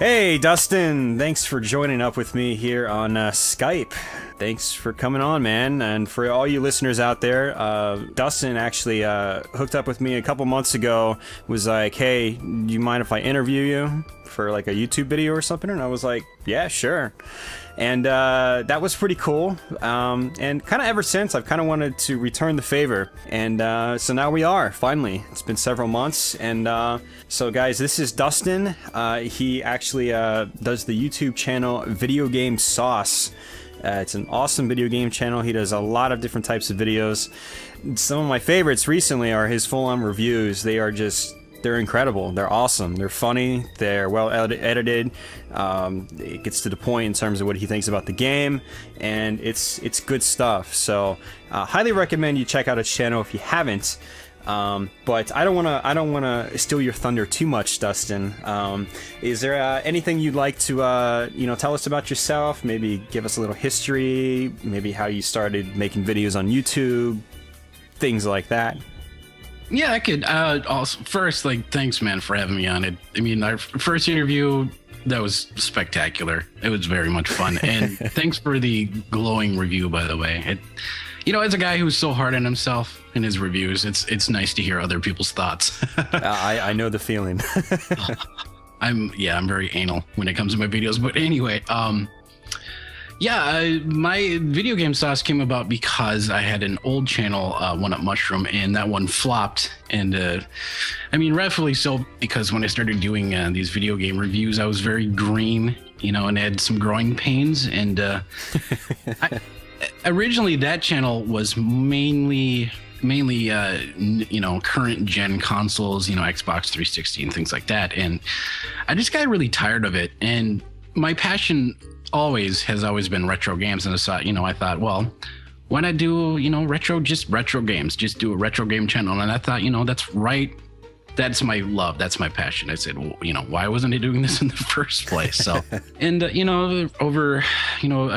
Hey, Dustin, thanks for joining up with me here on Skype. Thanks for coming on, man. And for all you listeners out there, Dustin actually hooked up with me a couple months ago, was like, hey, do you mind if I interview you for like a YouTube video or something? And I was like, yeah, sure. And that was pretty cool. And kind of ever since, I've kind of wanted to return the favor. And so now we are, finally. It's been several months. And so guys, this is Dustin. He actually does the YouTube channel VideoGameSauce. It's an awesome video game channel. He does a lot of different types of videos. Some of my favorites recently are his full-on reviews. They are just... they're incredible. They're awesome. They're funny. They're well edited. It gets to the point in terms of what he thinks about the game, and it's good stuff. So, highly recommend you check out his channel if you haven't. But I don't wanna steal your thunder too much, Dustin. Is there anything you'd like to tell us about yourself? Maybe give us a little history. Maybe how you started making videos on YouTube, things like that. Yeah, I could. Also, first, thanks, man, for having me on it. I mean, our first interview, that was spectacular. It was very much fun, and thanks for the glowing review, by the way. As a guy who's so hard on himself in his reviews, it's nice to hear other people's thoughts. I know the feeling. I'm very anal when it comes to my videos, but anyway, my video game sauce came about because I had an old channel, One Up Mushroom, and that one flopped. And I mean, rightfully so, because when I started doing these video game reviews, I was very green, and had some growing pains. And originally that channel was mainly current gen consoles, Xbox 360 and things like that. And I just got really tired of it. And my passion has always been retro games, and I thought, well, why not do retro games, just do a retro game channel? And I thought, that's right, that's my love, that's my passion. I said, well, why wasn't I doing this in the first place? So and I've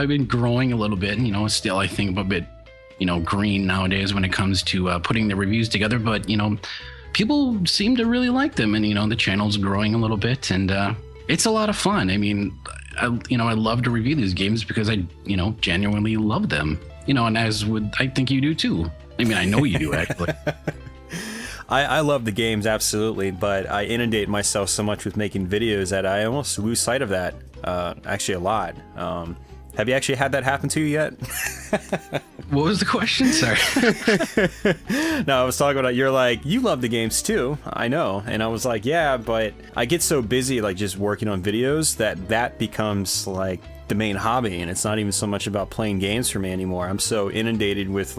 been growing a little bit, still I think I'm a bit green nowadays when it comes to putting the reviews together, but people seem to really like them, and the channel's growing a little bit, and it's a lot of fun. I mean, I love to review these games because I, genuinely love them. And I think you do too. I mean, I know you do, actually. I love the games, absolutely, but I inundate myself so much with making videos that I almost lose sight of that, actually a lot. Have you actually had that happen to you yet? What was the question? Sorry. No, I was talking about, you're like, you love the games too. I know. And I was like, yeah, but I get so busy just working on videos that becomes like the main hobby. And it's not even so much about playing games for me anymore. I'm so inundated with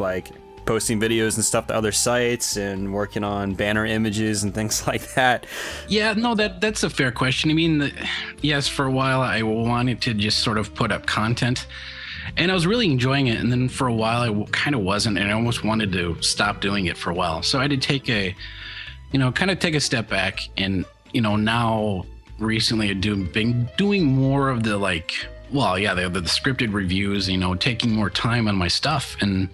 posting videos and stuff to other sites and working on banner images and things like that. Yeah, no, that's a fair question. I mean, yes, for a while I wanted to just sort of put up content, and I was really enjoying it. And then for a while I kind of wasn't, and I almost wanted to stop doing it for a while. So I had to take take a step back. And, now recently I've been doing more of the the scripted reviews, taking more time on my stuff. And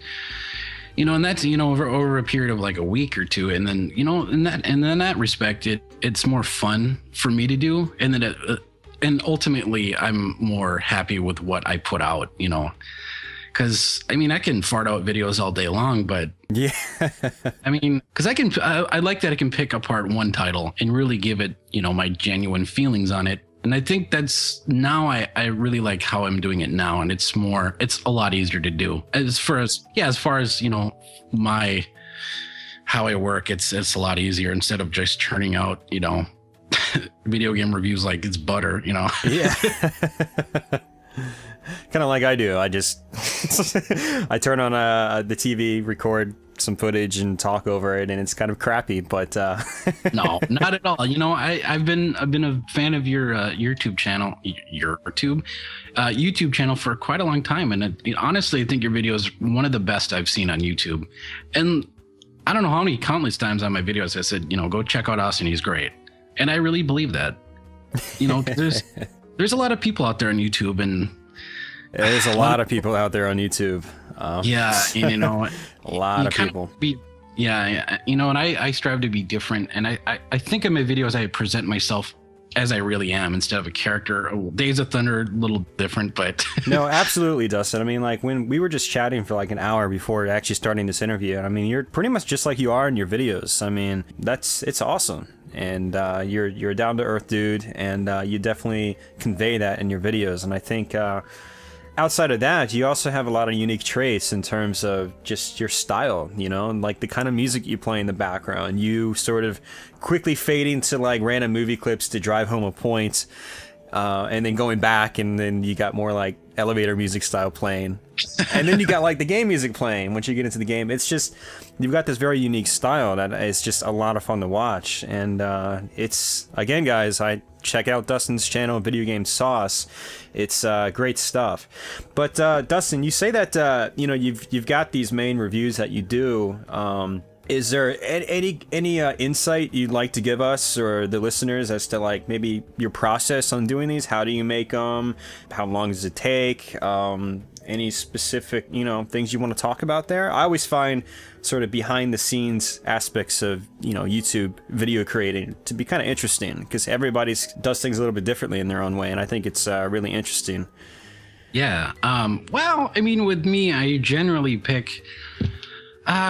and that's, over a period of a week or two. And then, in that respect, it's more fun for me to do. And then, and ultimately I'm more happy with what I put out, cause I mean, I can fart out videos all day long, but yeah, I mean, cause I like that I can pick apart one title and really give it, my genuine feelings on it. And I think that's now I really like how I'm doing it now, and it's a lot easier to do. As far as how I work, it's a lot easier instead of just churning out, video game reviews like it's butter, Yeah. Kind of like I do. I just I turn on the TV, record some footage and talk over it, and it's kind of crappy, but no, not at all. I've been a fan of your YouTube channel, YouTube channel for quite a long time, and honestly I think your video is one of the best I've seen on YouTube. And I don't know how many countless times on my videos I said, go check out Austin, he's great. And I really believe that. There's a lot of people out there on YouTube, and there's a lot of people out there on YouTube. Yeah, and a lot of people. And I strive to be different, and I think in my videos I present myself as I really am instead of a character. Days of Thunder, a little different, but No, absolutely, Dustin. I mean, like when we were just chatting for like an hour before actually starting this interview, I mean, you're pretty much just like you are in your videos. I mean, it's awesome. And you're a down to earth dude, and you definitely convey that in your videos. And I think outside of that, you also have a lot of unique traits in terms of just your style, you know, and like the kind of music you play in the background. You sort of quickly fading to like random movie clips to drive home a point, and then going back, and then you got more like elevator music style playing. And then you got like the game music playing once you get into the game. It's just, you've got this very unique style that is just a lot of fun to watch. And it's, again, guys, I check out Dustin's channel, VideoGameSauce. It's great stuff. But Dustin, you say that you know, you've got these main reviews that you do. Is there any insight you'd like to give us or the listeners as to like maybe your process on doing these? How do you make them? How long does it take? Any specific, you know, things you want to talk about there? I always find sort of behind the scenes aspects of, you know, YouTube video creating to be kind of interesting, because everybody does things a little bit differently in their own way, and I think it's really interesting. Yeah. Well, I mean, with me, I generally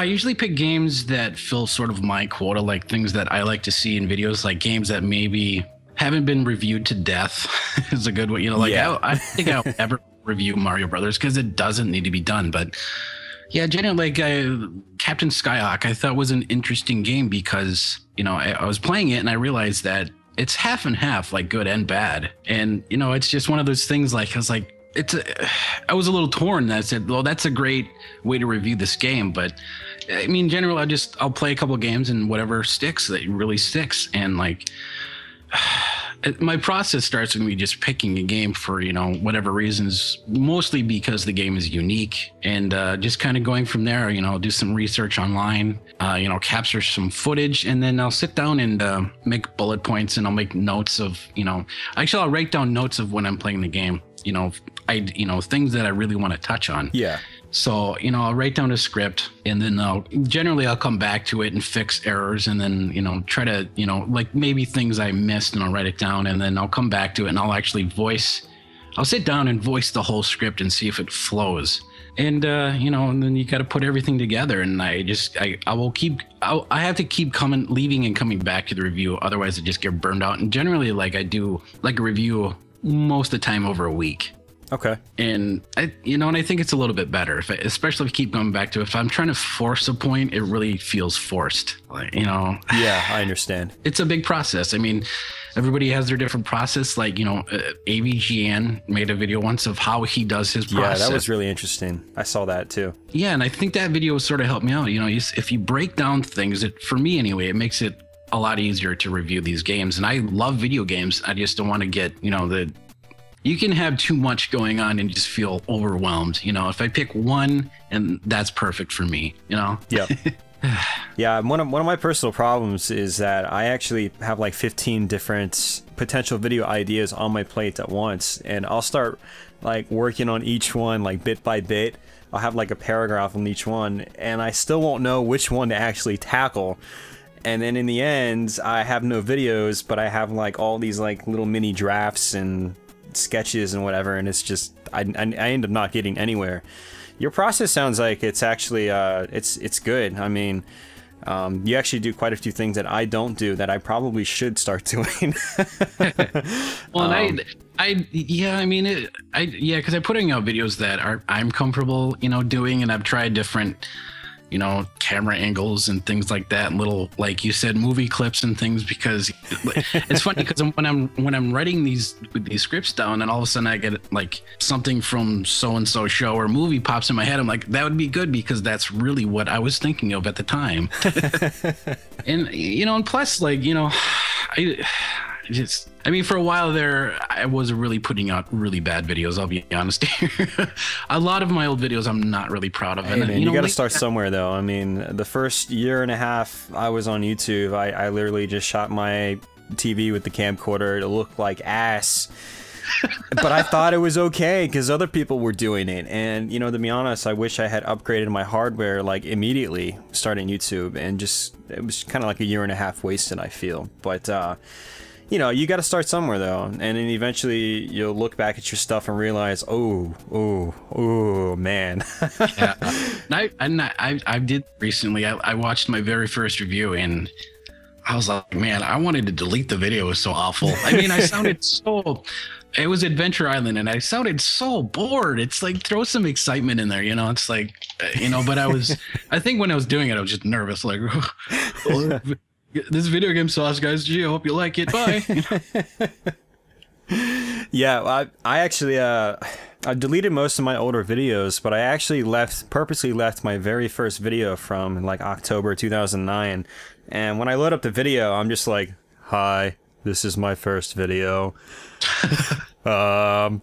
usually pick games that fill sort of my quota, like things that I like to see in videos, like games that maybe haven't been reviewed to death is a good one. You know, like yeah. I don't think I'll ever review Mario Brothers because it doesn't need to be done. But yeah, generally, like Captain Skyhawk, I thought was an interesting game because, you know, I was playing it and I realized that it's half and half, like good and bad. And, you know, it's just one of those things, like, I was like, I was a little torn. I said, well, that's a great way to review this game. But I mean, in general, I'll play a couple games and whatever sticks, that really sticks. And like, my process starts with me just picking a game for, you know, whatever reasons, mostly because the game is unique, and just kind of going from there. You know, do some research online, you know, capture some footage, and then I'll sit down and make bullet points, and I'll make notes of, you know, actually I'll write down notes of when I'm playing the game, you know, things that I really want to touch on. Yeah. So, you know, I'll write down a script, and then generally I'll come back to it and fix errors, and then, you know, try to, you know, like maybe things I missed, and I'll write it down, and then I'll come back to it, and I'll actually I'll sit down and voice the whole script and see if it flows. And, you know, and then you got to put everything together, and I have to keep leaving and coming back to the review. Otherwise I just get burned out. And generally, like, I do like a review most of the time over a week. Okay. And I think it's a little bit better, especially if I keep going back to it. If I'm trying to force a point, it really feels forced. Like, you know. Yeah, I understand. It's a big process. I mean, everybody has their different process. Like, you know, AVGN made a video once of how he does his process. Yeah, that was really interesting. I saw that too. Yeah, and I think that video sort of helped me out. You know, if you break down things, for me anyway, it makes it a lot easier to review these games. And I love video games. I just don't want to get, you know, you can have too much going on and just feel overwhelmed. You know, if I pick one, and that's perfect for me, you know? Yep. Yeah, one of my personal problems is that I actually have like 15 different potential video ideas on my plate at once, and I'll start like working on each one like bit by bit. I'll have like a paragraph on each one, and I still won't know which one to actually tackle. And then in the end, I have no videos, but I have like all these like little mini drafts and sketches and whatever, and it's just I end up not getting anywhere. Your process sounds like it's actually it's good. I mean, you actually do quite a few things that I don't do that I probably should start doing. Well, and because I'm putting out videos that I'm comfortable, you know, doing, and I've tried different, you know, camera angles and things like that, and little, like you said, movie clips and things, because it's funny because when I'm writing these scripts down, and all of a sudden I get like something from so-and-so show or movie pops in my head, I'm like, that would be good because that's really what I was thinking of at the time. And, you know, and plus, like, you know, I mean, for a while there, I was really putting out really bad videos, I'll be honest here. A lot of my old videos I'm not really proud of. Hey, and, man, you gotta start somewhere, though. I mean, the first year and a half I was on YouTube, I literally just shot my TV with the camcorder. It looked like ass. But I thought it was okay because other people were doing it. And, you know, to be honest, I wish I had upgraded my hardware like immediately starting YouTube, and just, it was kind of like a year and a half wasted, I feel. But, you know, you got to start somewhere though, and then eventually you'll look back at your stuff and realize, oh, man. Yeah, I did recently. I watched my very first review and I was like, man, I wanted to delete the video. It was so awful. I mean, I sounded so. It was Adventure Island, and I sounded so bored. It's like, throw some excitement in there, you know. It's like, you know. But I think when I was doing it, I was just nervous, like, oh, this video game sauce, guys. Gee, I hope you like it. Bye. Yeah, I actually I deleted most of my older videos, but I actually purposely left my very first video from like October 2009. And when I load up the video, I'm just like, hi, this is my first video. And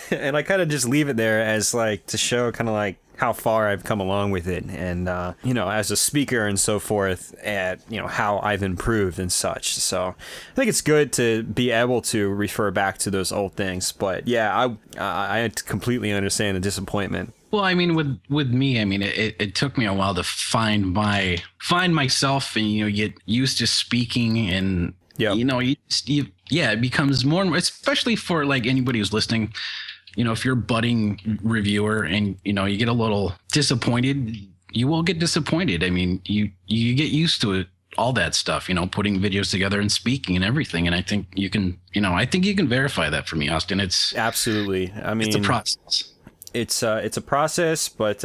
I kind of just leave it there as like to show kind of like how far I've come along with it, and you know, as a speaker and so forth, at you know how I've improved and such. So I think it's good to be able to refer back to those old things. But yeah, I completely understand the disappointment. Well, I mean, with me, I mean, it took me a while to find myself, and you know, get used to speaking, and you know, yeah, it becomes more and more, especially for like anybody who's listening. You know, if you're a budding reviewer and, you know, you get a little disappointed, you will get disappointed. I mean, you get used to it, all that stuff, you know, putting videos together and speaking and everything. And I think you can, you know, I think you can verify that for me, Austin. It's absolutely. I mean, it's a process. It's a process, but,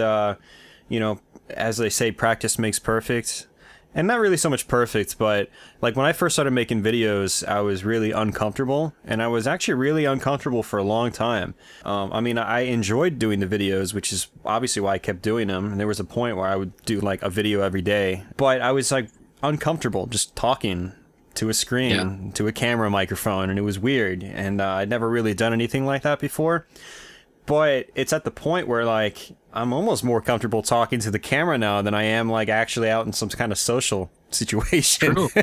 you know, as they say, practice makes perfect. And not really so much perfect, but like when I first started making videos, I was really uncomfortable, and I was actually really uncomfortable for a long time. I mean, I enjoyed doing the videos, which is obviously why I kept doing them. And there was a point where I would do like a video every day, but I was like uncomfortable just talking to a screen, to a camera microphone, and it was weird. And I'd never really done anything like that before. But it's at the point where like I'm almost more comfortable talking to the camera now than I am like actually out in some kind of social situation. True. You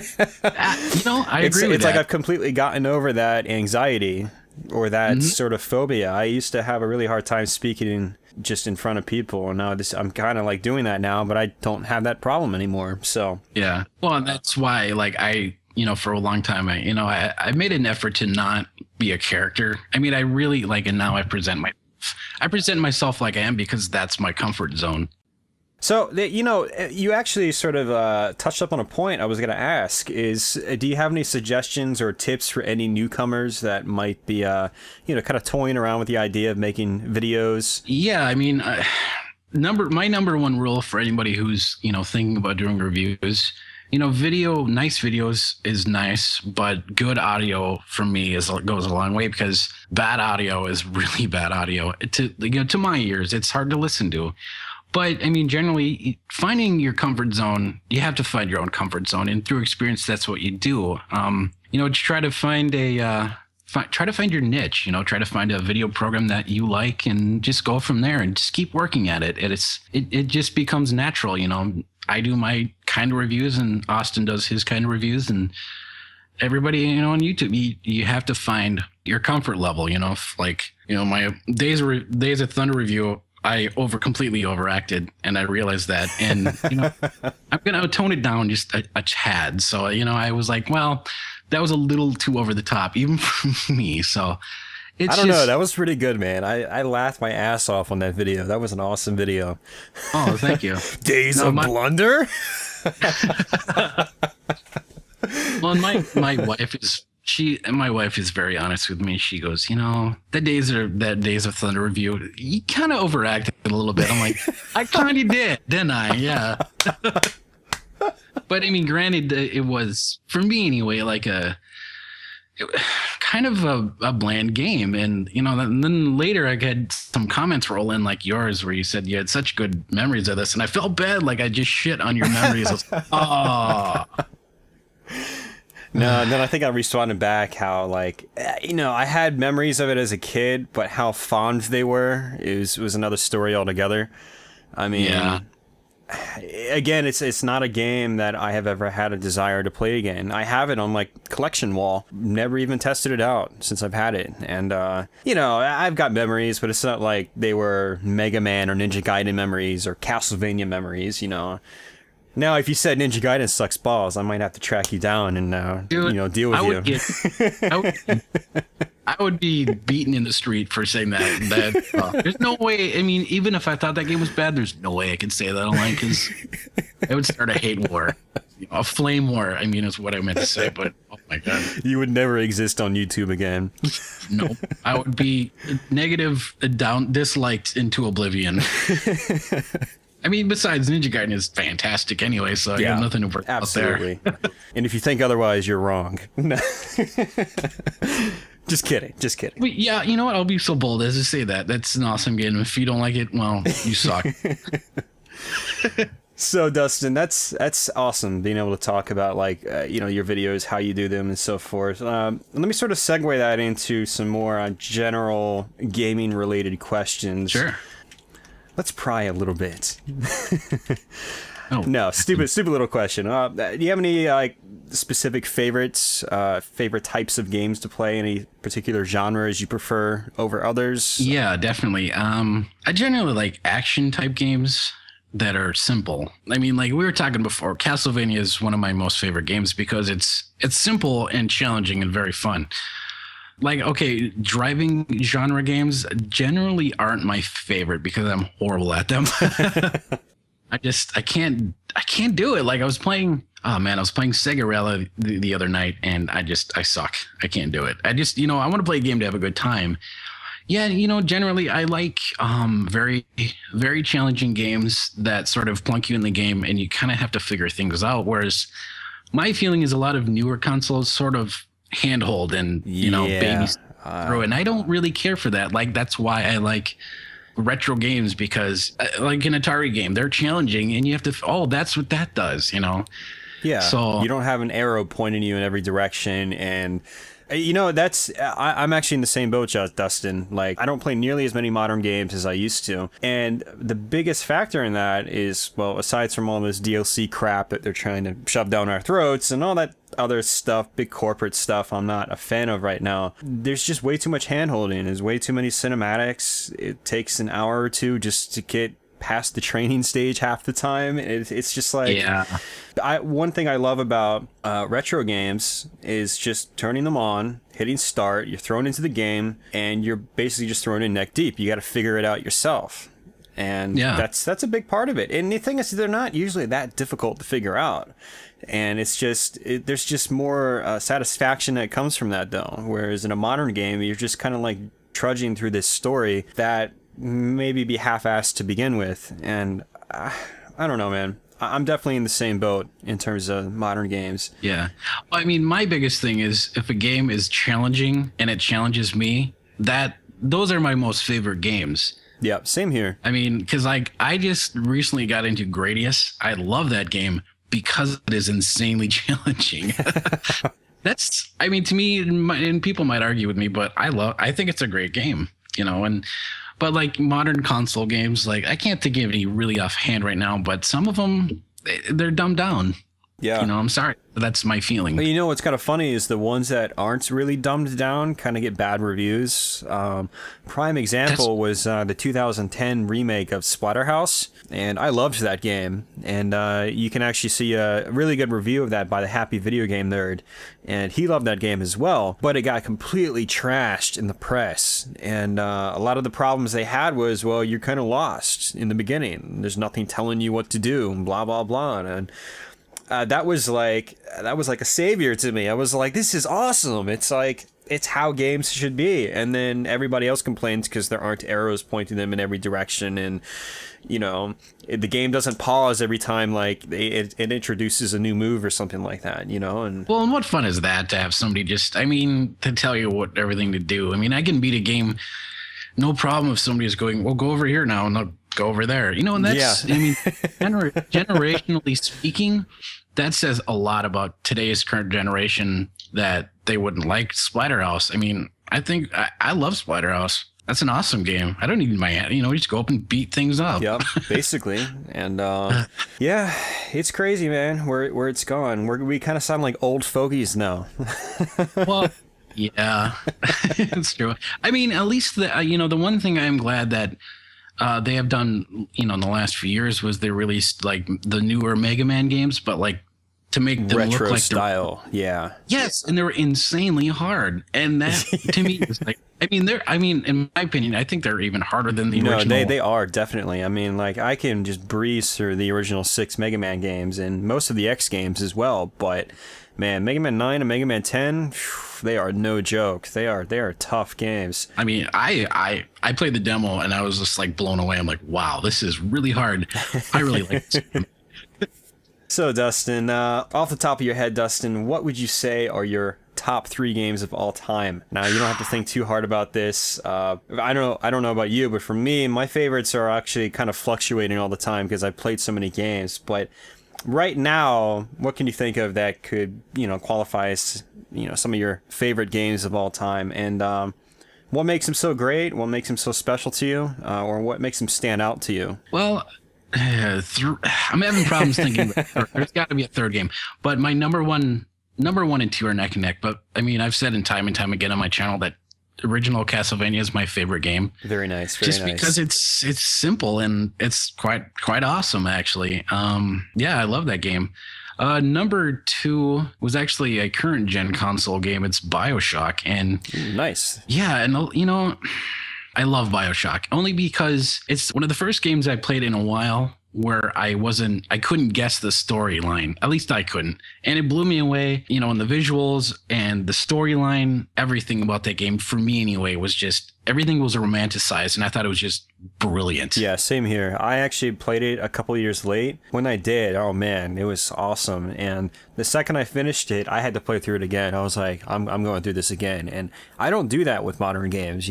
know, I agree with that. It's like I've completely gotten over that anxiety or that sort of phobia. I used to have a really hard time speaking just in front of people, and now I'm kind of like doing that now, but I don't have that problem anymore. So yeah, well, and that's why like you know, for a long time, I made an effort to not be a character. I mean, I really like, and now I present myself like I am because that's my comfort zone. So, you know, you actually sort of touched up on a point I was going to ask is, do you have any suggestions or tips for any newcomers that might be, you know, kind of toying around with the idea of making videos? Yeah, I mean, my number one rule for anybody who's, you know, thinking about doing reviews, you know, nice videos is nice, but good audio for me goes a long way, because bad audio is really bad audio. To my ears, it's hard to listen to. But I mean, generally, finding your comfort zone, you have to find your own comfort zone, and through experience, that's what you do. You know, try to find your niche. You know, try to find a video program that you like, and just go from there, and just keep working at it. It just becomes natural. You know, I do my kind of reviews, and Austin does his kind of reviews, and everybody, you know, on YouTube, you have to find your comfort level. You know, like, you know, my Days of Thunder review, I completely overacted, and I realized that, and you know, I'm gonna tone it down just a tad. So, you know, I was like, well, that was a little too over the top, even for me. So I don't know. That was pretty good, man. I laughed my ass off on that video. That was an awesome video. Oh, thank you. Days of Blunder. Well, my wife is very honest with me. She goes, you know, that Days of Thunder review, you kind of overacted a little bit. I'm like, I kind of did, didn't I? Yeah. But I mean, granted, it was, for me anyway, like kind of a bland game. And, you know, then later I had some comments roll in like yours, where you said you had such good memories of this, and I felt bad, like I just shit on your memories. I was like, oh. No, and then I think I responded back how, like, you know, I had memories of it as a kid, but how fond they were was another story altogether. I mean, yeah. Again, it's not a game that I have ever had a desire to play again. I have it on my collection wall. Never even tested it out since I've had it. And, you know, I've got memories, but it's not like they were Mega Man or Ninja Gaiden memories or Castlevania memories, you know. Now, if you said Ninja Gaiden sucks balls, I might have to track you down and Dude, you know, deal with you. I would be beaten in the street for saying that. There's no way. I mean, even if I thought that game was bad, there's no way I could say that online because it would start a hate war, a flame war. I mean, is what I meant to say. But oh my god, you would never exist on YouTube again. No, I would be negative, disliked into oblivion. I mean, besides, Ninja Gaiden is fantastic anyway, so I have nothing to worry about there. Absolutely. And if you think otherwise, you're wrong. Just kidding. Just kidding. But yeah, you know what? I'll be so bold as to say that. That's an awesome game. If you don't like it, well, you suck. So, Dustin, that's awesome being able to talk about, like, you know, your videos, how you do them, and so forth. Let me sort of segue that into some more general gaming-related questions. Sure. Let's pry a little bit. Oh. No, stupid little question. Do you have any like specific favorites, favorite types of games to play? Any particular genres you prefer over others? Yeah, definitely. I generally like action type games that are simple. I mean, like we were talking before, Castlevania is one of my most favorite games because it's simple and challenging and very fun. Like, okay, driving genre games generally aren't my favorite because I'm horrible at them. I can't do it. Like I was playing Sega Rally the other night and I suck. I can't do it. I want to play a game to have a good time. Yeah, generally I like very, very challenging games that sort of plunk you in the game and you kind of have to figure things out. Whereas my feeling is a lot of newer consoles sort of handhold and baby through it. And I don't really care for that. Like that's why I like retro games because like an Atari game, they're challenging and you have to that's what that does, Yeah. So you don't have an arrow pointing you in every direction and that's I'm actually in the same boat, Dustin. Like I don't play nearly as many modern games as I used to. And the biggest factor in that is, well, aside from all this DLC crap that they're trying to shove down our throats and all that other stuff, big corporate stuff I'm not a fan of right now, there's just way too much hand-holding. There's way too many cinematics. It takes an hour or two just to get past the training stage half the time. It's just like, one thing I love about retro games is just turning them on, hitting start, you're thrown into the game, and you're basically just thrown in neck deep. You got to figure it out yourself. And that's a big part of it. And the thing is, they're not usually that difficult to figure out. And it's just, there's just more satisfaction that comes from that, though. Whereas in a modern game, you're just kind of like trudging through this story that maybe be half-assed to begin with. And I don't know, man. I'm definitely in the same boat in terms of modern games. Yeah. I mean, my biggest thing is if a game is challenging and it challenges me, those are my most favorite games. Yeah, same here. I mean, because like I just recently got into Gradius. I love that game because it is insanely challenging. I mean, to me, and people might argue with me, but I think it's a great game, But like modern console games, like I can't think of any really offhand right now, but some of them, they're dumbed down. Yeah. I'm sorry. That's my feeling. But what's kind of funny is the ones that aren't really dumbed down kind of get bad reviews. Prime example was the 2010 remake of Splatterhouse, and I loved that game. And you can actually see a really good review of that by the Happy Video Game Nerd, and he loved that game as well. But it got completely trashed in the press, and a lot of the problems they had was, well, you're kind of lost in the beginning. There's nothing telling you what to do, and blah blah blah, and that was like a savior to me. I was like, this is awesome. It's like, it's how games should be. And then everybody else complains because there aren't arrows pointing them in every direction. And, the game doesn't pause every time like it introduces a new move or something like that, and well, and what fun is that to have somebody to tell you everything to do? I mean, I can beat a game no problem if somebody is going, well, go over here now and they'll go over there. And that's, I mean, generationally speaking, that says a lot about today's current generation that they wouldn't like Splatterhouse. I mean, I think I love Splatterhouse. That's an awesome game. I don't need my hand. You just go up and beat things up. Yep, basically. And yeah, it's crazy, man, where it's gone. We kind of sound like old fogies now. Well, yeah, it's true. I mean, at least the one thing I'm glad that they have done, in the last few years was they released like the newer Mega Man games, but like to make them Retro look like style. Yeah. yes, and they were insanely hard. And that to me is like, in my opinion, I think they're even harder than the original. No, they are definitely. I mean, like I can just breeze through the original 6 Mega Man games and most of the X games as well, but man, Mega Man 9 and Mega Man 10, they are no joke. They are tough games. I mean, I played the demo and I was just like blown away. I'm like, wow, this is really hard. I really like this game. So, Dustin, off the top of your head, Dustin, what would you say are your top 3 games of all time? Now, you don't have to think too hard about this. I don't know about you, but for me, my favorites are actually kind of fluctuating all the time because I've played so many games. But right now, what can you think of that could, qualify as, some of your favorite games of all time? And what makes them so great? What makes them so special to you? Or what makes them stand out to you? Well, I'm having problems thinking. There's got to be a third game, but my number one and 2 are neck and neck. But I mean, I've said time and time again on my channel that original Castlevania is my favorite game. Very nice. Just because it's simple and it's quite awesome actually. Yeah, I love that game. Number 2 was actually a current gen console game. It's BioShock, and nice. Yeah, and I love BioShock only because it's one of the first games I played in a while where I couldn't guess the storyline. At least I couldn't. And it blew me away, and the visuals and the storyline, everything about that game for me anyway was just, everything was romanticized, and I thought it was just brilliant. Yeah, same here. I actually played it a couple years late. When I did, oh man, it was awesome. And the second I finished it, I had to play through it again. I was like, I'm going through this again. And I don't do that with modern games,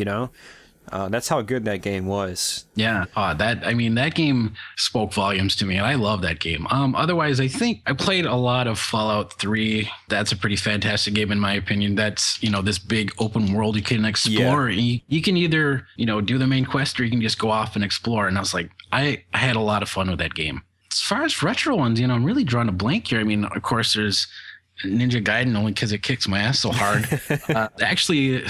That's how good that game was. Yeah, that game spoke volumes to me, and I love that game. Otherwise, I think I played a lot of Fallout 3. That's a pretty fantastic game in my opinion. That's, this big open world you can explore. Yeah. You can either, do the main quest or you can just go off and explore. And I was like, I had a lot of fun with that game. As far as retro ones, I'm really drawing a blank here. I mean, of course, there's Ninja Gaiden only because it kicks my ass so hard. Actually,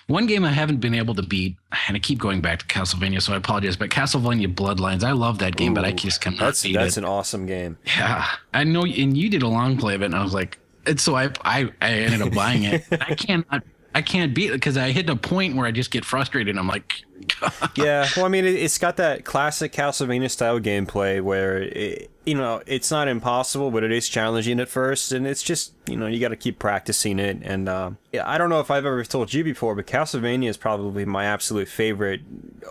one game I haven't been able to beat, and I keep going back to Castlevania, so I apologize, but Castlevania Bloodlines, I love that game, but I just cannot beat it. That's an awesome game. Yeah. I know, and you did a long play of it, and I was like, and so I ended up buying it. I can't beat it because I hit a point where I just get frustrated, and I'm like, yeah, well, I mean, it's got that classic Castlevania style gameplay where it's not impossible, but it is challenging at first, and it's just, you got to keep practicing it. And I don't know if I've ever told you before, but Castlevania is probably my absolute favorite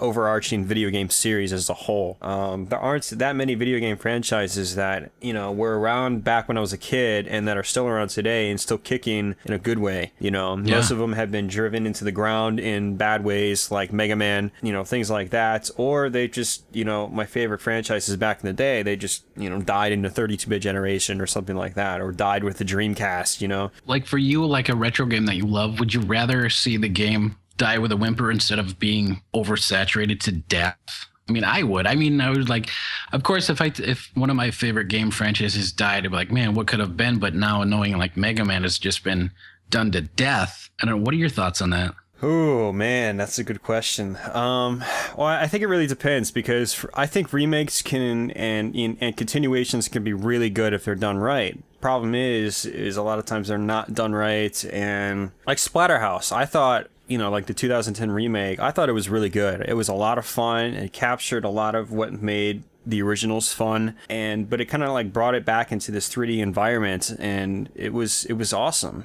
overarching video game series as a whole. There aren't that many video game franchises that, were around back when I was a kid and that are still around today and still kicking in a good way. Most of them have been driven into the ground in bad ways, like Mega Man, things like that, or they just, my favorite franchises back in the day, they just, died in the 32-bit generation or something like that, or died with the Dreamcast, Like for you, like a retro game that you love, would you rather see the game die with a whimper instead of being oversaturated to death? I mean, I would. I would like, of course, if one of my favorite game franchises died, I'd be like, man, what could have been? But now knowing like Mega Man has just been done to death, I don't know. What are your thoughts on that? Oh man, that's a good question. Well, I think it really depends because I think remakes can and continuations can be really good if they're done right. Problem is a lot of times they're not done right. And like Splatterhouse, I thought, like the 2010 remake, I thought it was really good. It was a lot of fun. It captured a lot of what made the originals fun, but it kind of like brought it back into this 3D environment, and it was awesome.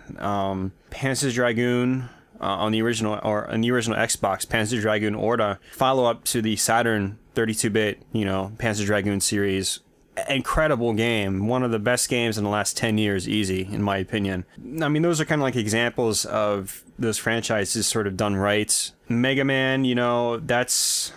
Panzer Dragoon. On the original Xbox, Panzer Dragoon Orta, follow up to the Saturn 32-bit, Panzer Dragoon series. Incredible game, one of the best games in the last 10 years, easy, in my opinion. I mean, those are kind of like examples of those franchises sort of done right. Mega Man, that's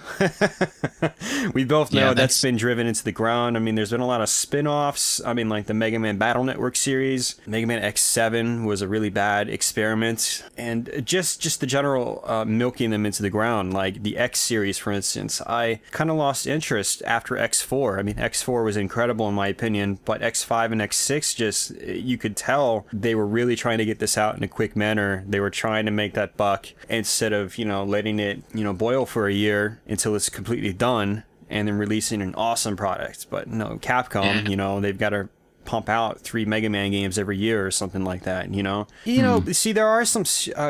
we both know that's been driven into the ground. I mean, there's been a lot of spin-offs. I mean, like the Mega Man Battle Network series. Mega Man X7 was a really bad experiment, and just the general milking them into the ground. Like the X series, for instance, I kind of lost interest after X4. I mean, X4 was incredible in my opinion, but X5 and X6 just, you could tell they were really trying to get this out in a quick manner. They were trying to make that buck instead of, letting it, boil for a year until it's completely done, and then releasing an awesome product. But no, Capcom, they've got to pump out 3 Mega Man games every year or something like that, See, there are some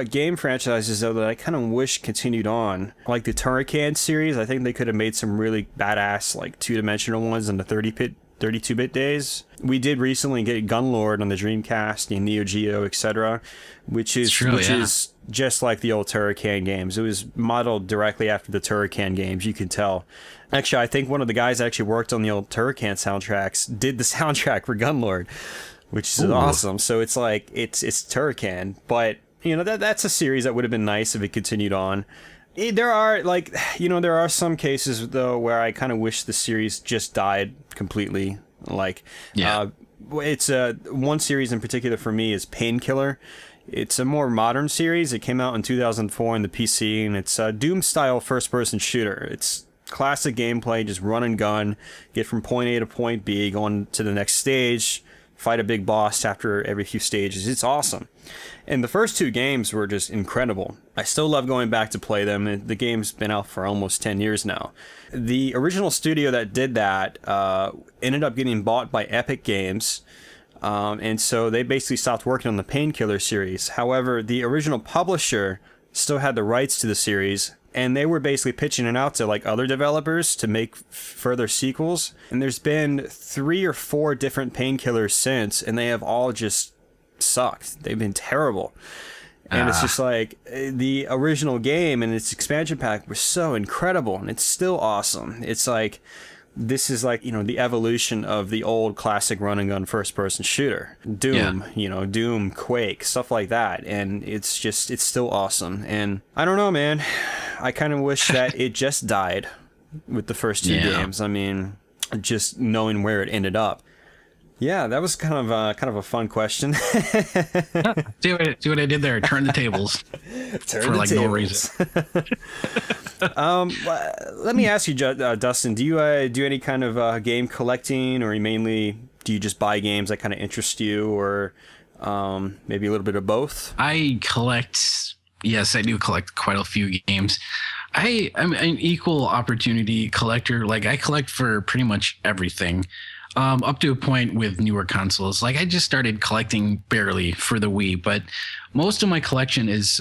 game franchises, though, that I kind of wish continued on. Like the Turrican series, I think they could have made some really badass, like, two-dimensional ones in the 32-bit days. We did recently get Gunlord on the Dreamcast and Neo Geo, etc., which is just like the old Turrican games. It was modeled directly after the Turrican games, you can tell. Actually, I think one of the guys that actually worked on the old Turrican soundtracks did the soundtrack for Gunlord, which is awesome. So it's like, it's Turrican, but, that's a series that would have been nice if it continued on. There are, there are some cases, though, where I kind of wish the series just died completely. It's one series in particular for me is Painkiller. It's a more modern series. It came out in 2004 on the PC, and it's a Doom-style first-person shooter. It's classic gameplay, just run and gun, get from point A to point B, go on to the next stage, fight a big boss after every few stages. It's awesome. And the first 2 games were just incredible. I still love going back to play them, and the game's been out for almost 10 years now. The original studio that did that ended up getting bought by Epic Games, and so they basically stopped working on the Painkiller series. However, the original publisher still had the rights to the series, and they were basically pitching it out to like other developers to make further sequels. And there's been 3 or 4 different Painkillers since, and they have all just sucked. They've been terrible. And it's just like, the original game and its expansion pack was so incredible, and it's still awesome. It's like, this is like, the evolution of the old classic run and gun first person shooter. Doom, Doom, Quake, stuff like that. And it's still awesome. And I don't know, man. I kind of wish that it just died with the first 2 games. I mean, just knowing where it ended up. Yeah, that was kind of a fun question. See what I did there? Turn the tables. No reason. Let me ask you, Dustin. Do you do any kind of game collecting, or do you just buy games that kind of interest you, or maybe a little bit of both? I collect. Yes, I do collect quite a few games. I'm an equal opportunity collector. Like, I collect for pretty much everything. Up to a point with newer consoles. Like, I just started collecting barely for the Wii, but most of my collection is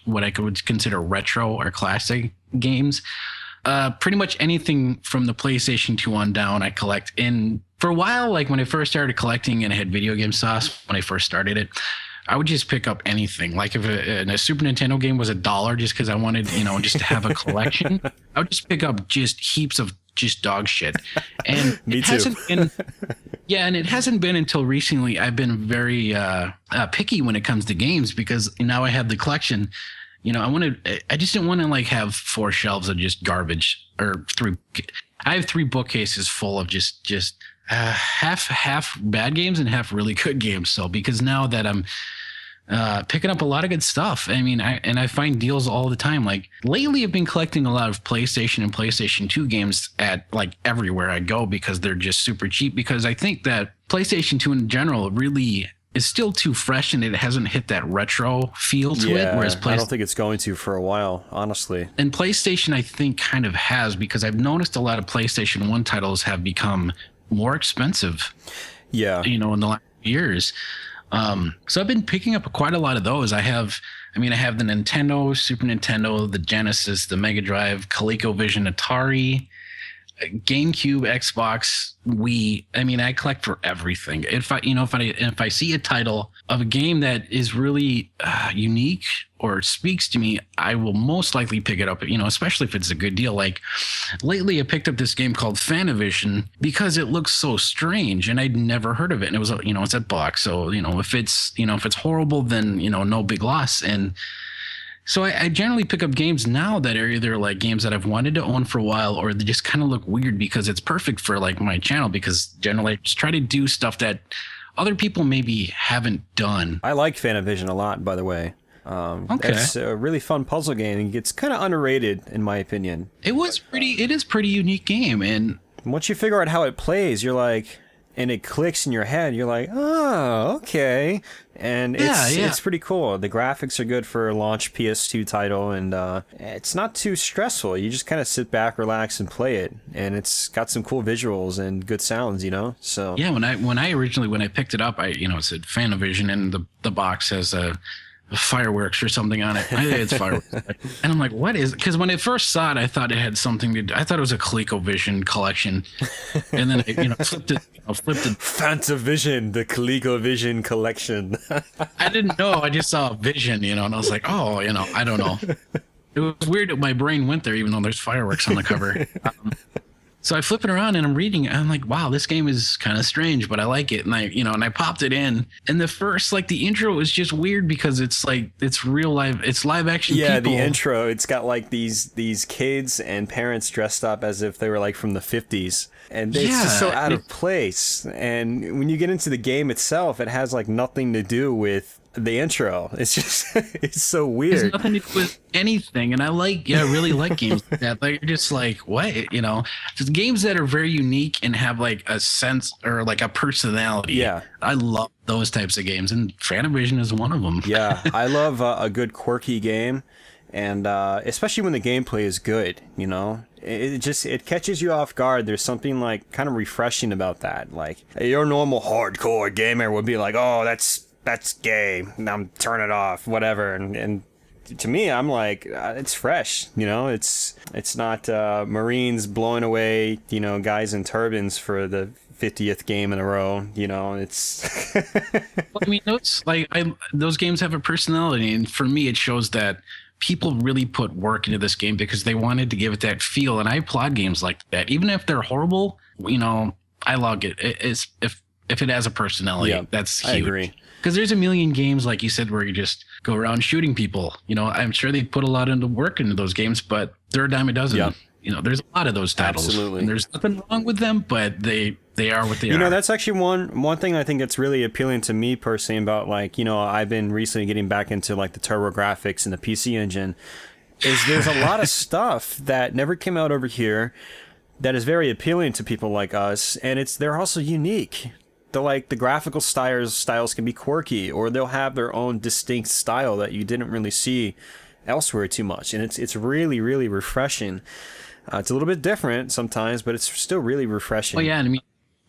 what I would consider retro or classic games. Pretty much anything from the PlayStation 2 on down, I collect. And for a while, like when I first started collecting and I had VideoGameSauce, when I first started it, I would just pick up anything. Like if a Super Nintendo game was $1 just because I wanted, just to have a collection, I would just pick up just heaps of just dog shit. And Me it too. hasn't been, and it hasn't been until recently I've been very picky when it comes to games, because now I have the collection. I just didn't want to like have 4 shelves of just garbage, or 3. I have 3 bookcases full of just half bad games and half really good games. So because now that I'm picking up a lot of good stuff, I find deals all the time. Like lately I've been collecting a lot of PlayStation and PlayStation 2 games at like everywhere I go, because they're just super cheap, because I think that PlayStation 2 in general really is still too fresh, and it hasn't hit that retro feel to it. Whereas I don't think it's going to for a while, honestly. And PlayStation, I think, kind of has, because I've noticed a lot of PlayStation 1 titles have become more expensive. Yeah. In the last years. So I've been picking up quite a lot of those. I have the Nintendo, Super Nintendo, the Genesis, the Mega Drive, ColecoVision, Atari, GameCube, Xbox, Wii. I collect for everything. If I see a title of a game that is really unique or speaks to me, I will most likely pick it up, especially if it's a good deal. Like lately I picked up this game called Fanavision because it looks so strange and I'd never heard of it. And it was, it's at box. So, if it's horrible, then, no big loss. And so I generally pick up games now that are either like games that I've wanted to own for a while, or they just kind of look weird, because it's perfect for like my channel, because generally I just try to do stuff that other people maybe haven't done. I like Fanavision a lot, by the way. Okay. It's a really fun puzzle game. It's kind of underrated, in my opinion. It is pretty unique game. And once you figure out how it plays, you're like, and it clicks in your head. You're like, oh, okay. And it's pretty cool. The graphics are good for a launch PS2 title, and it's not too stressful. You just kind of sit back, relax, and play it. And it's got some cool visuals and good sounds, you know? So yeah, when I picked it up, it said Fanavision, and the box has a fireworks or something on it. It's fireworks. And I'm like, what is it? Because when I first saw it, I thought it had something to do. I thought it was a ColecoVision collection. And then I flipped it. Fantavision, the ColecoVision collection. I didn't know. I just saw Vision, and I was like, oh, I don't know. It was weird that my brain went there, even though there's fireworks on the cover. So I flip it around and I'm reading, and I'm like, wow, this game is kind of strange, but I like it. And I popped it in, and the first, the intro is just weird because it's real live, it's live action. Yeah, people. The intro, it's got these kids and parents dressed up as if they were from the 50s. And it's just so out of place. And when you get into the game itself, it has nothing to do with the intro. It's just it's so weird. There's nothing to do with anything. And I really like games like that. They're just what, just games that are very unique and have a sense or a personality. Yeah. I love those types of games, and Fanavision is one of them. Yeah, I love a good quirky game, and especially when the gameplay is good, it catches you off guard. There's something kind of refreshing about that. Your normal hardcore gamer would be like, oh, that's gay, I'm turn it off, whatever. And to me, I'm like, it's fresh, it's not Marines blowing away, guys in turbans for the 50th game in a row, it's those games have a personality, and for me it shows that people really put work into this game because they wanted to give it that feel. And I applaud games like that, even if they're horrible. I love it. It's if it has a personality. That's huge. I agree. Because there's a million games, like you said, where you just go around shooting people. I'm sure they put a lot into work into those games, but they're a dime a dozen. Yeah. There's a lot of those titles. Absolutely. And there's nothing wrong with them, but they are what they are. That's actually one thing I think that's really appealing to me personally about I've been recently getting back into the TurboGrafx and the PC Engine, is there's a lot of stuff that never came out over here that is very appealing to people like us, and they're also unique. The graphical styles can be quirky, or they'll have their own distinct style that you didn't really see elsewhere too much, and it's really, really refreshing. It's a little bit different sometimes, but it's still really refreshing. Well, yeah, and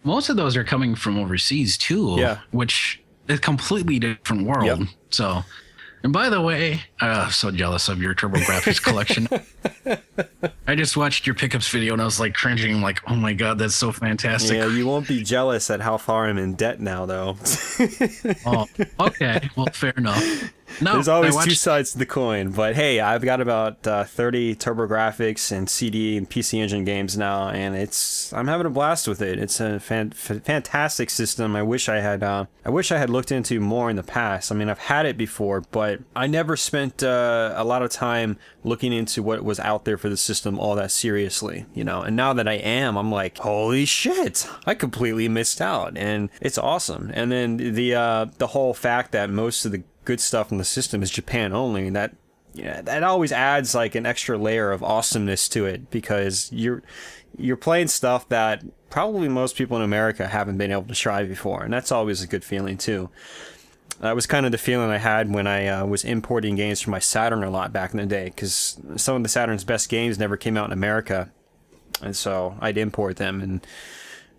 most of those are coming from overseas too. Yeah, which is a completely different world. Yep. So, and by the way, so jealous of your TurboGrafx collection. I just watched your pickups video and I was cringing, oh my god, that's so fantastic. Yeah, you won't be jealous at how far I'm in debt now, though. Oh, okay, well, fair enough. No, there's always two sides to the coin, but hey, I've got about 30 TurboGrafx and CD and PC Engine games now, and I'm having a blast with it. It's a fantastic system. I wish I had looked into more in the past. I've had it before, but I never spent a lot of time looking into what was out there for the system all that seriously, And now that I am, I'm like, holy shit, I completely missed out, and it's awesome. And then the whole fact that most of the good stuff in the system is Japan only, and that always adds an extra layer of awesomeness to it, because you're playing stuff that probably most people in America haven't been able to try before, and that's always a good feeling too. That was kind of the feeling I had when I was importing games from my Saturn a lot back in the day, because some of the Saturn's best games never came out in America, and so I'd import them, and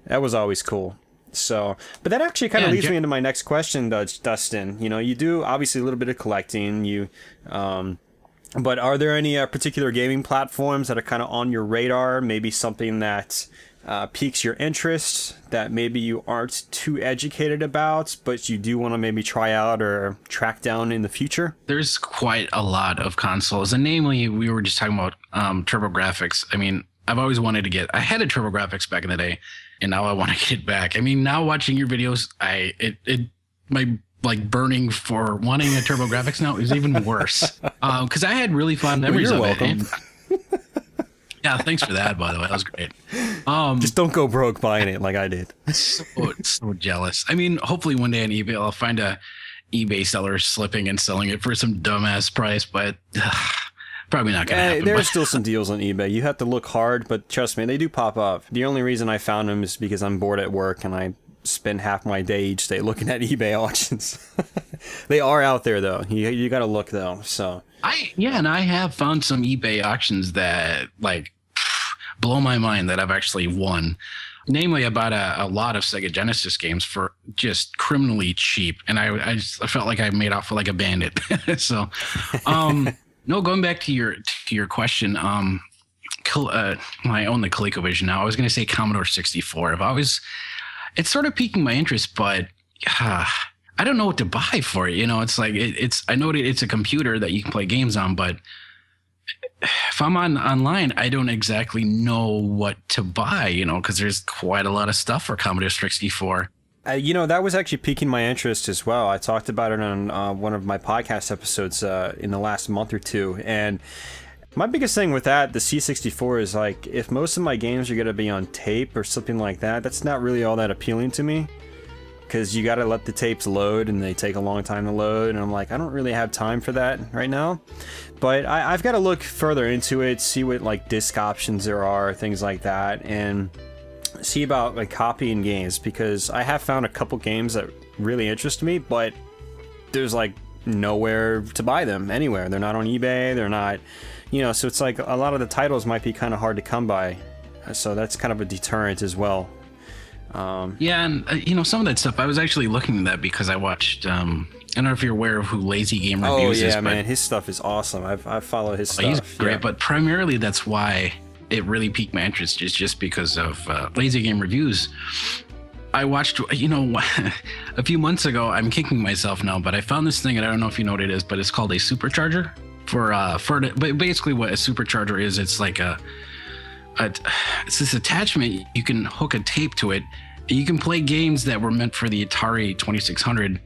that was always cool. So, but that actually kind of leads me into my next question, Dustin. You do obviously a little bit of collecting. But are there any particular gaming platforms that are kind of on your radar? Maybe something that piques your interest that maybe you aren't too educated about, but you do want to maybe try out or track down in the future? There's quite a lot of consoles, and namely, we were just talking about TurboGrafx. I've always wanted to get. I had a TurboGrafx back in the day, and now I want to get it back. Now watching your videos, my burning for wanting a TurboGrafx now is even worse. Because I had really fond memories of it. And, yeah, thanks for that, by the way. That was great. Just don't go broke buying it like I did. So jealous. Hopefully one day on eBay I'll find a eBay seller slipping and selling it for some dumbass price, but probably not gonna happen. There are still some deals on eBay. You have to look hard, but trust me, they do pop up. The only reason I found them is because I'm bored at work and I spend half my day each day looking at eBay auctions. They are out there though. You got to look though. So and I have found some eBay auctions that like blow my mind that I've actually won. Namely, I bought a lot of Sega Genesis games for just criminally cheap, and I felt like I made off like a bandit. So, no, going back to your question, I own the ColecoVision now. I was going to say Commodore 64. It's sort of piquing my interest, but I don't know what to buy for it. You know, it's like I know it's a computer that you can play games on, but if I'm online, I don't exactly know what to buy, you know, because there's quite a lot of stuff for Commodore 64. You know, that was actually piquing my interest as well. I talked about it on one of my podcast episodes in the last month or two. And my biggest thing with that, the C64, is like, if most of my games are going to be on tape or something like that, that's not really all that appealing to me. Because you got to let the tapes load, and they take a long time to load, and I'm like, I don't really have time for that right now. But I've got to look further into it, see what like disc options there are, things like that, and see about like copying games, because I have found a couple games that really interest me, but there's like nowhere to buy them anywhere. They're not on eBay, they're not, you know, so it's like a lot of the titles might be kind of hard to come by. So that's kind of a deterrent as well. Yeah, and you know, some of that stuff, I was actually looking at that because I watched, I don't know if you're aware of who Lazy Game Reviews is. Oh yeah, man, his stuff is awesome. I've followed his stuff. He's great, but primarily that's why it really piqued my interest, is just because of Lazy Game Reviews. I watched, you know, a few months ago, I'm kicking myself now, but I found this thing, and I don't know if you know what it is, but it's called a supercharger. But basically what a supercharger is, it's like it's this attachment. You can hook a tape to it. You can play games that were meant for the Atari 2600,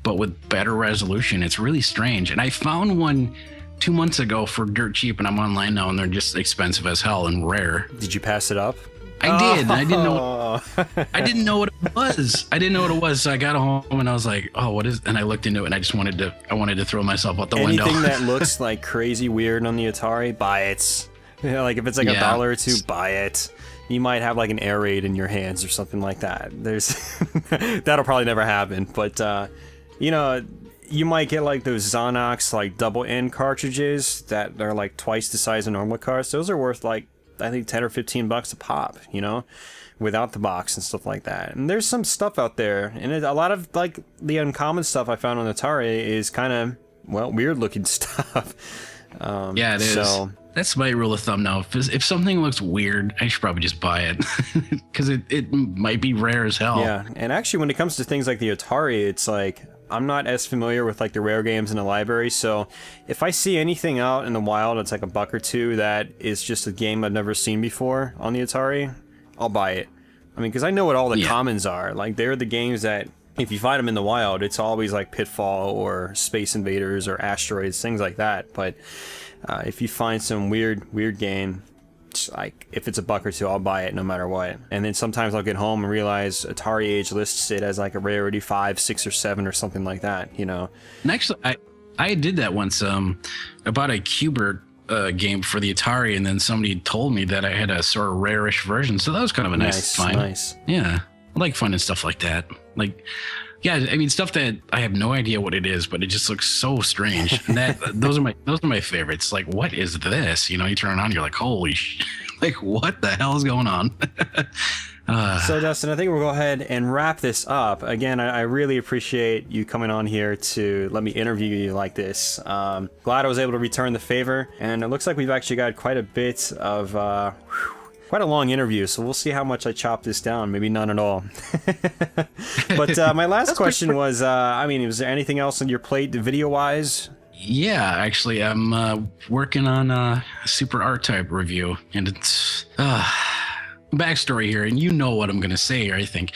but with better resolution. It's really strange. And I found one 2 months ago for dirt cheap, and I'm online now, and they're just expensive as hell and rare. Did you pass it up? I did. I didn't know. I didn't know what it was. I didn't know what it was. So I got home and I was like, "Oh, what is?" And I looked into it, and I just wanted to throw myself out the window. Anything that looks like crazy weird on the Atari, buy it. You know, like if it's like $1 or $2, buy it. You might have like an air raid in your hands or something like that. There's that'll probably never happen, but you know, you might get like those Zonox like double N cartridges that are like twice the size of normal cards. Those are worth like, I think, 10 or 15 bucks a pop, you know, without the box and stuff like that. And there's some stuff out there, and a lot of like the uncommon stuff I found on Atari is kind of, well, weird looking stuff. Yeah, it is. So that's my rule of thumb now. If something looks weird, I should probably just buy it, because it might be rare as hell. Yeah, and actually when it comes to things like the Atari, it's like, I'm not as familiar with like the rare games in the library, so if I see anything out in the wild, it's like a buck or two that is just a game I've never seen before on the Atari, I'll buy it. I mean, because I know what all the commons are. Like, they're the games that, if you find them in the wild, it's always like Pitfall or Space Invaders or Asteroids, things like that. But if you find some weird game, like, if it's a buck or two, I'll buy it no matter what. And then sometimes I'll get home and realize Atari Age lists it as like a rarity 5, 6, or 7 or something like that, you know. And actually, I did that once. I bought a Qbert game for the Atari, and then somebody told me that I had a sort of rarish version, so that was kind of a nice find. Nice. Yeah, I like finding stuff like that. Like, yeah, I mean, stuff that I have no idea what it is, but it just looks so strange. And those are my favorites. Like, what is this? You know, you turn it on, you're like, holy shit. Like, what the hell is going on? So, Dustin, I think we'll go ahead and wrap this up. Again, I really appreciate you coming on here to let me interview you like this. Glad I was able to return the favor, and it looks like we've actually got quite a bit of quite a long interview, so we'll see how much I chop this down. Maybe none at all. But my last question was, I mean, was there anything else on your plate video-wise? Yeah, actually, I'm working on a Super R-Type review, and it's backstory here, and you know what I'm going to say here, I think.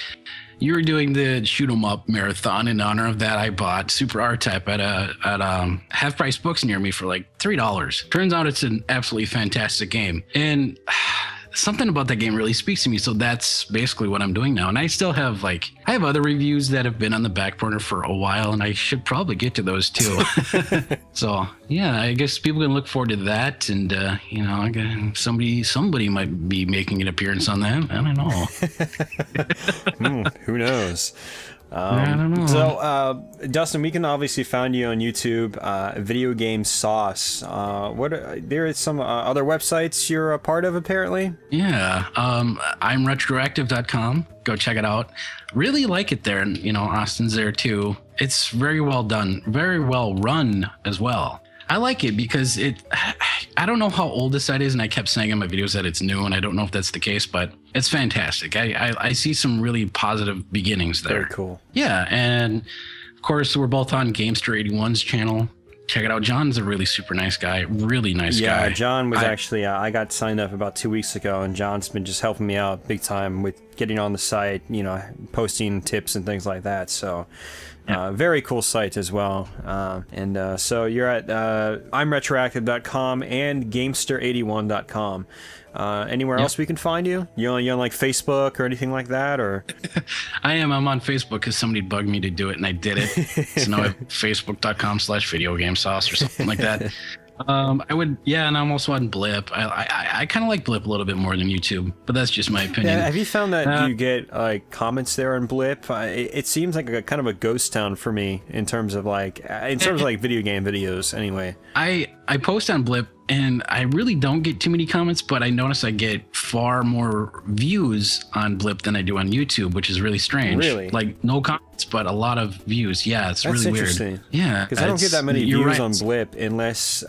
You were doing the Shoot 'em Up marathon. In honor of that, I bought Super R-Type at Half Price Books near me for like $3. Turns out it's an absolutely fantastic game. And something about that game really speaks to me. So that's basically what I'm doing now. And I still have I have other reviews that have been on the back burner for a while, and I should probably get to those too. So yeah, I guess people can look forward to that. And you know, somebody might be making an appearance on that. I don't know. Who knows? I don't know. So, Dustin, we can obviously find you on YouTube, VideoGameSauce. There is some other websites you're a part of, apparently? Yeah, I'm retroactive.com. Go check it out. Really like it there. And, you know, Austin's there too. It's very well done, very well run as well. I like it because I don't know how old this site is, and I kept saying in my videos that it's new, and I don't know if that's the case, but it's fantastic. I see some really positive beginnings there. Very cool. Yeah, and of course, we're both on Gamester81's channel. Check it out. John's a really super nice guy. Really nice guy. Yeah, John was actually, I got signed up about 2 weeks ago, and John's been just helping me out big time with getting on the site, you know, posting tips and things like that. So, very cool site as well. So you're at I'mRetroactive.com and Gamester81.com. Anywhere else we can find you? You on like Facebook or anything like that, or? I'm on Facebook because somebody bugged me to do it, and I did it. So now I have Facebook.com/VideoGameSauce or something like that. And I'm also on Blip. I kind of like Blip a little bit more than YouTube, but that's just my opinion. Yeah, have you found that you get like comments there on Blip? It seems like a kind of a ghost town for me in terms of like video game videos. Anyway, I post on Blip, and I really don't get too many comments, but I notice I get far more views on Blip than I do on YouTube, which is really strange. Really? Like no comments, but a lot of views. Yeah, it's really weird. That's interesting. Yeah, because I don't get that many views on Blip unless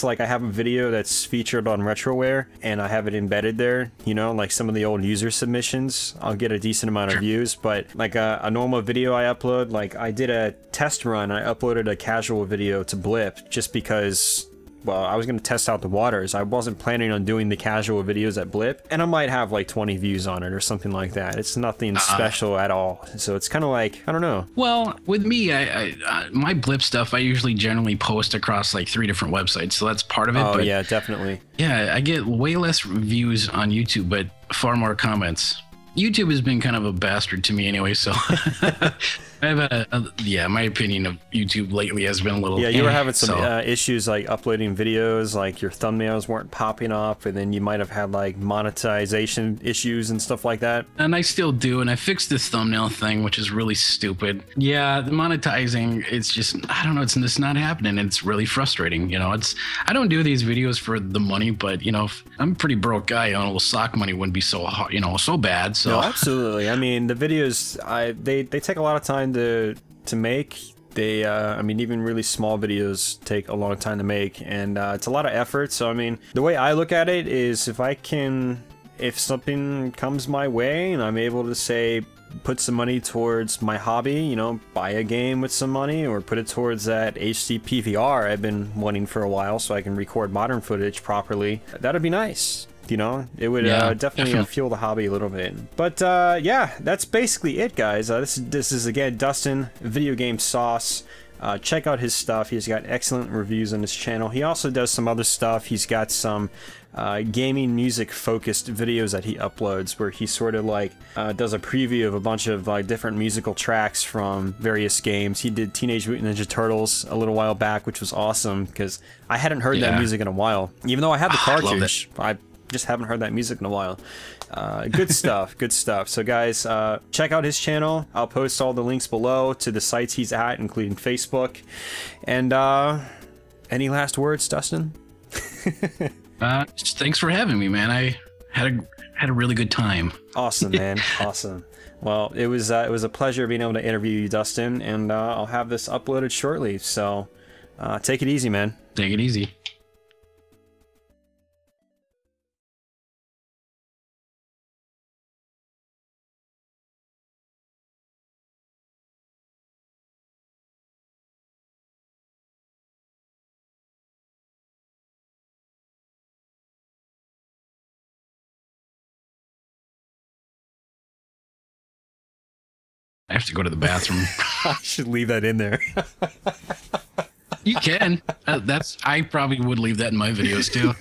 like I have a video that's featured on RetroWare and I have it embedded there. You know, like some of the old user submissions, I'll get a decent amount of views. But like a normal video I upload, like I did a test run, I uploaded a casual video to Blip just because, well, I was going to test out the waters. I wasn't planning on doing the casual videos at Blip, and I might have like 20 views on it or something like that. It's nothing special at all. So it's kind of like, I don't know. Well, with me, my Blip stuff, I usually generally post across like 3 different websites. So that's part of it. Oh, but yeah, definitely. Yeah, I get way less views on YouTube, but far more comments. YouTube has been kind of a bastard to me anyway, so I have my opinion of YouTube lately has been a little. Yeah, you were having some issues like uploading videos, like your thumbnails weren't popping up, and then you might have had like monetization issues and stuff like that. And I still do, and I fixed this thumbnail thing, which is really stupid. Yeah, the monetizing, it's just, I don't know, it's just not happening. It's really frustrating, you know. I don't do these videos for the money, but you know, if I'm a pretty broke guy, you know, a little sock money wouldn't be so hard, you know, so bad. So. No, absolutely. I mean, the videos, they take a lot of time to make. I mean, even really small videos take a long time to make, and it's a lot of effort. So I mean, the way I look at it is if something comes my way and I'm able to say put some money towards my hobby, you know, buy a game with some money, or put it towards that HD PVR I've been wanting for a while so I can record modern footage properly, that'd be nice. You know, it would definitely fuel the hobby a little bit. But yeah, that's basically it, guys. This is again Dustin, VideoGameSauce. Check out his stuff. He's got excellent reviews on his channel. He also does some other stuff. He's got some gaming music focused videos that he uploads where he sort of like does a preview of a bunch of like different musical tracks from various games. He did Teenage Mutant Ninja Turtles a little while back, which was awesome because I hadn't heard that music in a while. Even though I had the cartridge, I just haven't heard that music in a while. Good stuff, good stuff. So guys, check out his channel. I'll post all the links below to the sites he's at, including Facebook. And any last words, Dustin? Thanks for having me, man. I had a really good time. Awesome, man. Awesome. Well, it was a pleasure being able to interview you, Dustin, and I'll have this uploaded shortly. So take it easy, man. Take it easy. I have to go to the bathroom. I should leave that in there. You can. I probably would leave that in my videos too.